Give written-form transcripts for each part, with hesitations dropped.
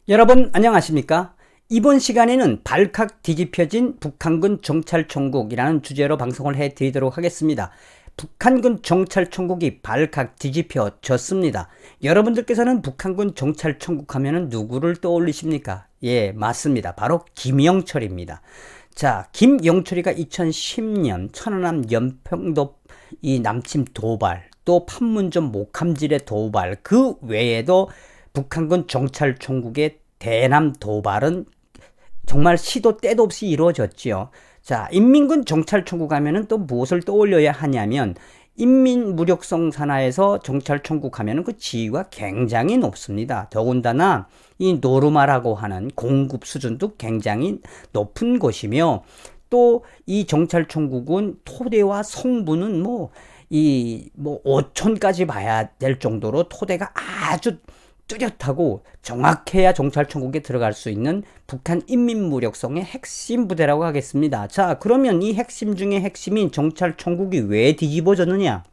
여러분 안녕하십니까? 이번 시간에는 발칵 뒤집혀진 북한군 정찰총국이라는 주제로 방송을 해드리도록 하겠습니다. 북한군 정찰총국이 발칵 뒤집혀졌습니다. 여러분들께서는 북한군 정찰총국 하면은 누구를 떠올리십니까? 예, 맞습니다. 바로 김영철입니다. 자, 김영철이가 2010년 천안함 연평도 이 남침 도발, 또 판문점 목함질의 도발, 그 외에도 북한군 정찰총국의 대남 도발은 정말 시도 때도 없이 이루어졌지요. 자, 인민군 정찰총국 하면은 또 무엇을 떠올려야 하냐면 인민무력성 산하에서 정찰총국 하면은 그 지위가 굉장히 높습니다. 더군다나 이 노르마라고 하는 공급 수준도 굉장히 높은 곳이며, 또 이 정찰총국은 토대와 성분은 뭐 5촌까지 봐야 될 정도로 토대가 아주 뚜렷하고 정확해야 정찰총국에 들어갈 수 있는 북한 인민무력성의 핵심 부대라고 하겠습니다. 자, 그러면 이 핵심 중에 핵심인 정찰총국이 왜 뒤집어졌느냐?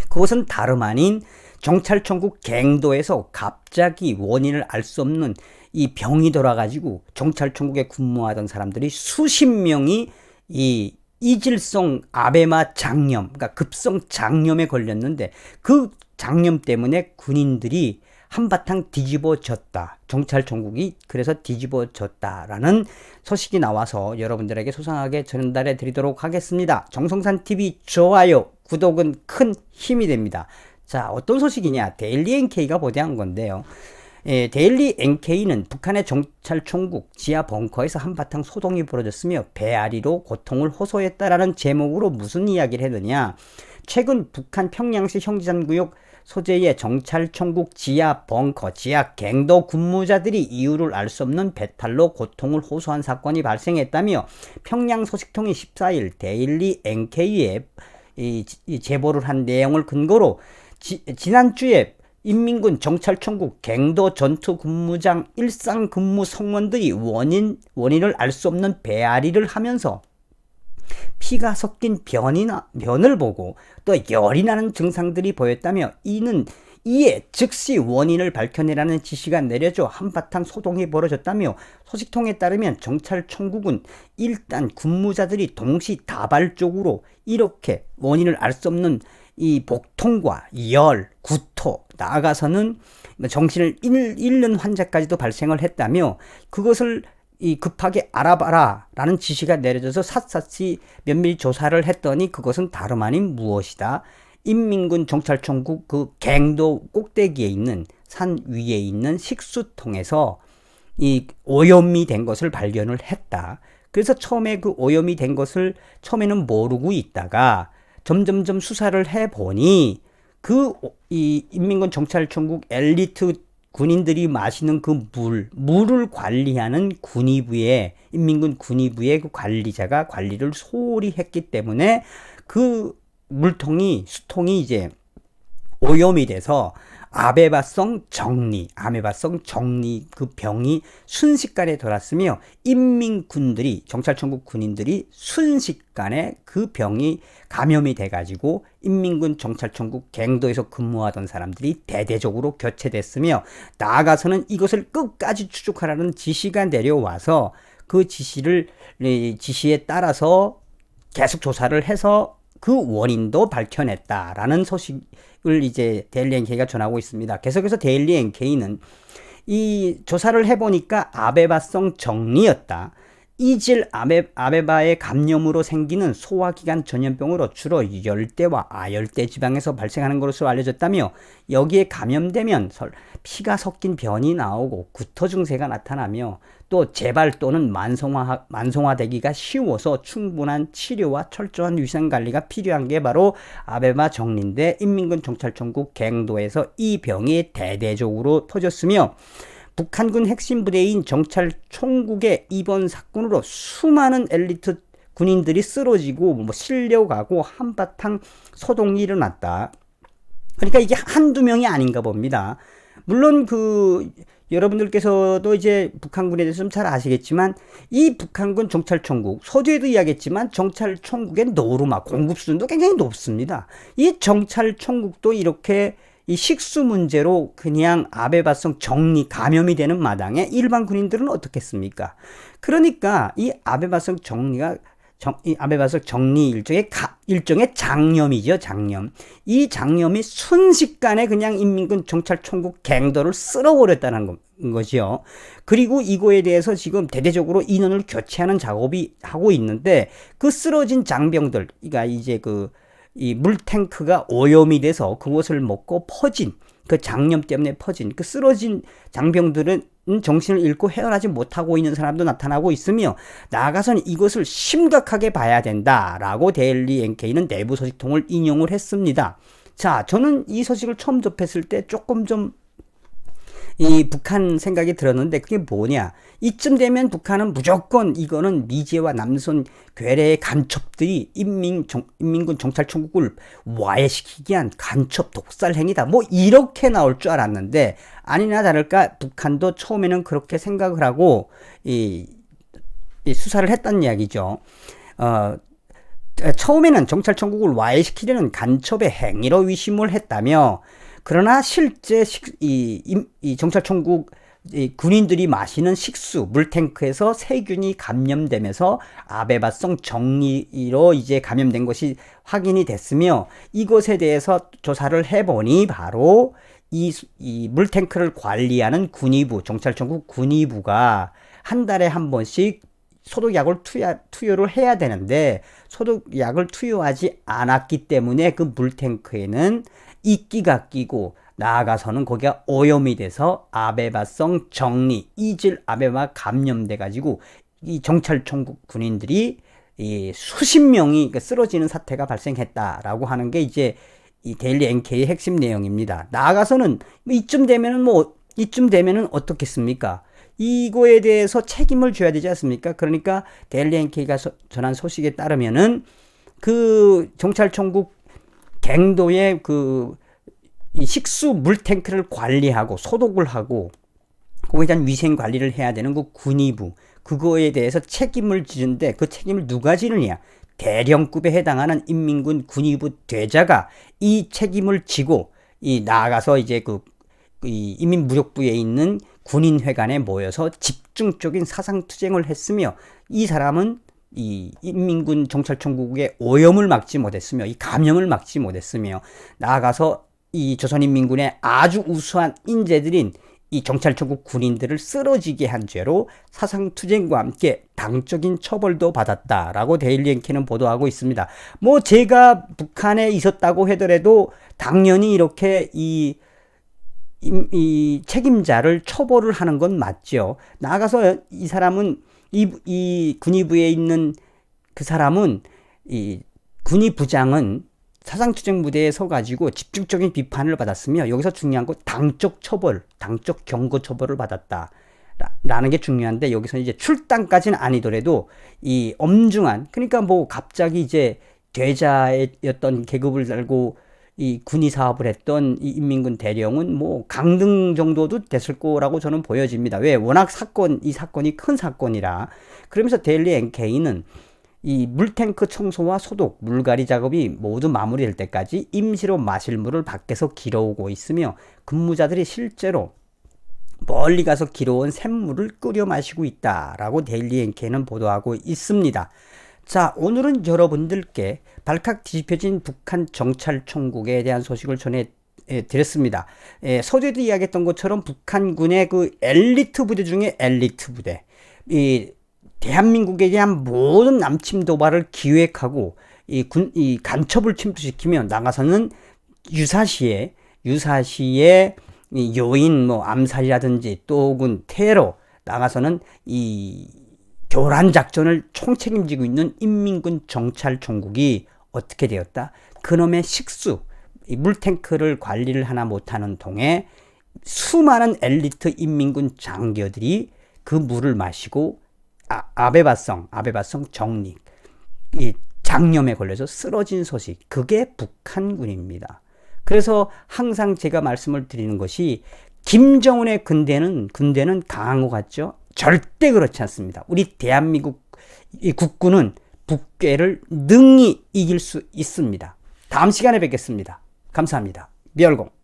그것은 다름 아닌 정찰총국 갱도에서 갑자기 원인을 알 수 없는 이 병이 돌아가지고 정찰총국에 근무하던 사람들이 수십 명이 이 이질성 아베마 장염, 그러니까 급성 장염에 걸렸는데, 그 장염 때문에 군인들이 한바탕 뒤집어졌다. 정찰총국이 그래서 뒤집어졌다라는 소식이 나와서 여러분들에게 소상하게 전달해 드리도록 하겠습니다. 정성산TV 좋아요, 구독은 큰 힘이 됩니다. 자, 어떤 소식이냐? 데일리 NK가 보도한 건데요. 데일리 NK는 북한의 정찰총국 지하 벙커에서 한바탕 소동이 벌어졌으며 배앓이로 고통을 호소했다라는 제목으로 무슨 이야기를 했느냐? 최근 북한 평양시 형제전구역 소재의 정찰총국 지하 벙커, 지하 갱도 근무자들이 이유를 알 수 없는 배탈로 고통을 호소한 사건이 발생했다며, 평양 소식통이 14일 데일리 NK에 이 제보를 한 내용을 근거로 지난주에 인민군 정찰총국 갱도 전투근무장 일상 근무 성원들이 원인을 알 수 없는 배앓이를 하면서 피가 섞인 변을 보고 또 열이 나는 증상들이 보였다며, 이에 즉시 원인을 밝혀내라는 지시가 내려져 한바탕 소동이 벌어졌다며, 소식통에 따르면 정찰총국은 일단 근무자들이 동시다발적으로 이렇게 원인을 알 수 없는 이 복통과 열, 구토, 나아가서는 정신을 잃는 환자까지도 발생을 했다며, 그것을 급하게 알아봐라 라는 지시가 내려져서 샅샅이 면밀히 조사를 했더니 그것은 다름 아닌 무엇이다. 인민군 정찰총국 그 갱도 꼭대기에 있는 산 위에 있는 식수통에서 이 오염이 된 것을 발견을 했다. 그래서 처음에 그 오염이 된 것을 처음에는 모르고 있다가 점점점 수사를 해보니 이 인민군 정찰총국 엘리트 군인들이 마시는 그 물을 관리하는 군의부의, 인민군 군의부의 그 관리자가 관리를 소홀히 했기 때문에 그 수통이 이제 오염이 돼서 아메바성 정리 그 병이 순식간에 돌았으며, 정찰총국 군인들이 순식간에 그 병이 감염이 돼가지고 인민군 정찰총국 갱도에서 근무하던 사람들이 대대적으로 교체됐으며, 나아가서는 이것을 끝까지 추적하라는 지시가 내려와서 그 지시에 따라서 계속 조사를 해서 그 원인도 밝혀냈다라는 소식을 이제 데일리 NK가 전하고 있습니다. 계속해서 데일리 NK는 이 조사를 해보니까 아베바성 정리였다. 이질 아베바의 감염으로 생기는 소화기관 전염병으로 주로 열대와 아열대 지방에서 발생하는 것으로 알려졌다며, 여기에 감염되면 피가 섞인 변이 나오고 구토 증세가 나타나며, 또 재발 또는 만성화되기가 쉬워서 충분한 치료와 철저한 위생관리가 필요한 게 바로 아베바 정리인데, 인민군 정찰총국 갱도에서 이 병이 대대적으로 퍼졌으며, 북한군 핵심 부대인 정찰총국의 이번 사건으로 수많은 엘리트 군인들이 쓰러지고 실려가고 한바탕 소동이 일어났다. 그러니까 이게 한두 명이 아닌가 봅니다. 물론 여러분들께서도 이제 북한군에 대해서 좀 잘 아시겠지만, 이 북한군 정찰총국, 서두에도 이야기했지만 정찰총국의 노르마 공급 수준도 굉장히 높습니다. 이 정찰총국도 이렇게 이 식수 문제로 그냥 아베바성 정리 감염이 되는 마당에 일반 군인들은 어떻겠습니까? 그러니까 이 아베바성 정리가 이 아베바성 정리 일종의 장염이죠, 장염. 이 장염이 순식간에 그냥 인민군 정찰총국 갱도를 쓸어버렸다는 것이요. 그리고 이거에 대해서 지금 대대적으로 인원을 교체하는 작업이 하고 있는데 그 쓰러진 장병들, 그러니까 이제 이 물탱크가 오염이 돼서 그것을 먹고 퍼진 그 장염 때문에 퍼진 그 쓰러진 장병들은 정신을 잃고 헤어나지 못하고 있는 사람도 나타나고 있으며 나아가서는 이것을 심각하게 봐야 된다라고 데일리 NK는 내부 소식통을 인용을 했습니다. 자, 저는 이 소식을 처음 접했을 때 조금 좀 이 북한 생각이 들었는데 그게 뭐냐, 이쯤 되면 북한은 무조건 이거는 미제와 남손 괴뢰의 간첩들이 인민군 정찰총국을 와해시키기 위한 간첩 독살 행위다, 뭐 이렇게 나올 줄 알았는데 아니나 다를까 북한도 처음에는 그렇게 생각을 하고 이 수사를 했다는 이야기죠. 처음에는 정찰총국을 와해시키려는 간첩의 행위로 의심을 했다며, 그러나 실제 이 정찰총국 군인들이 마시는 식수 물탱크에서 세균이 감염되면서 아베바성 정리로 이제 감염된 것이 확인이 됐으며, 이것에 대해서 조사를 해보니 바로 이 물탱크를 관리하는 군의부, 정찰총국 군의부가 한 달에 한 번씩 소독약을 투여를 해야 되는데 소독약을 투여하지 않았기 때문에 그 물탱크에는 이끼가 끼고 나아가서는 거기가 오염이 돼서 아베바성 정리, 이질 아베바 감염돼 가지고 이 정찰총국 군인들이 이 수십 명이 쓰러지는 사태가 발생했다라고 하는 게 이제 이 데일리 NK의 핵심 내용입니다. 나아가서는 이쯤 되면은 어떻겠습니까? 이거에 대해서 책임을 져야 되지 않습니까? 그러니까 데일리 NK가 전한 소식에 따르면은 그 정찰총국 갱도의 이 식수 물탱크를 관리하고 소독을 하고 거기에 대한 위생 관리를 해야 되는 그 군의부, 그거에 대해서 책임을 지는데 그 책임을 누가 지느냐? 대령급에 해당하는 인민군 군의부 대자가 이 책임을 지고 나아가서 이제 이 인민무력부에 있는 군인회관에 모여서 집중적인 사상투쟁을 했으며, 이 사람은 이 인민군 정찰총국의 오염을 막지 못했으며 이 감염을 막지 못했으며 나아가서 이 조선인민군의 아주 우수한 인재들인 이 정찰총국 군인들을 쓰러지게 한 죄로 사상투쟁과 함께 당적인 처벌도 받았다라고 데일리 NK는 보도하고 있습니다. 뭐 제가 북한에 있었다고 하더라도 당연히 이렇게 이 책임자를 처벌을 하는 건 맞죠. 나아가서 이 사람은 이 군의부에 있는 그 사람은 이 군의부장은 사상투쟁 무대에 서가지고 집중적인 비판을 받았으며 여기서 중요한 건 당적 처벌, 당적 경고 처벌을 받았다 라는 게 중요한데, 여기서 이제 출당까지는 아니더라도 이 엄중한, 그러니까 뭐 갑자기 이제 대자였던 계급을 달고 이 군의 사업을 했던 이 인민군 대령은 뭐 강등 정도도 됐을 거라고 저는 보여집니다. 왜? 워낙 이 사건이 큰 사건이라. 그러면서 데일리 NK는 이 물탱크 청소와 소독, 물갈이 작업이 모두 마무리될 때까지 임시로 마실 물을 밖에서 길어오고 있으며 근무자들이 실제로 멀리 가서 길어온 샘물을 끓여 마시고 있다라고 데일리 NK는 보도하고 있습니다. 자, 오늘은 여러분들께 발칵 뒤집혀진 북한 정찰총국에 대한 소식을 전해드렸습니다. 서두에도 이야기했던 것처럼 북한군의 그 엘리트 부대 중에 엘리트 부대, 이 대한민국에 대한 모든 남침 도발을 기획하고 이 간첩을 침투시키며 나가서는 유사시에 이 요인 뭐 암살이라든지 또 혹은 테러, 나가서는 이 교란 작전을 총책임지고 있는 인민군 정찰총국이 어떻게 되었다? 그놈의 식수, 이 물탱크를 관리를 하나 못하는 통에 수많은 엘리트 인민군 장교들이 그 물을 마시고 아베바성 정리, 이 장염에 걸려서 쓰러진 소식, 그게 북한군입니다. 그래서 항상 제가 말씀을 드리는 것이 김정은의 군대는 강한 것 같죠? 절대 그렇지 않습니다. 우리 대한민국 이 국군은 북괴를 능히 이길 수 있습니다. 다음 시간에 뵙겠습니다. 감사합니다. 미열공.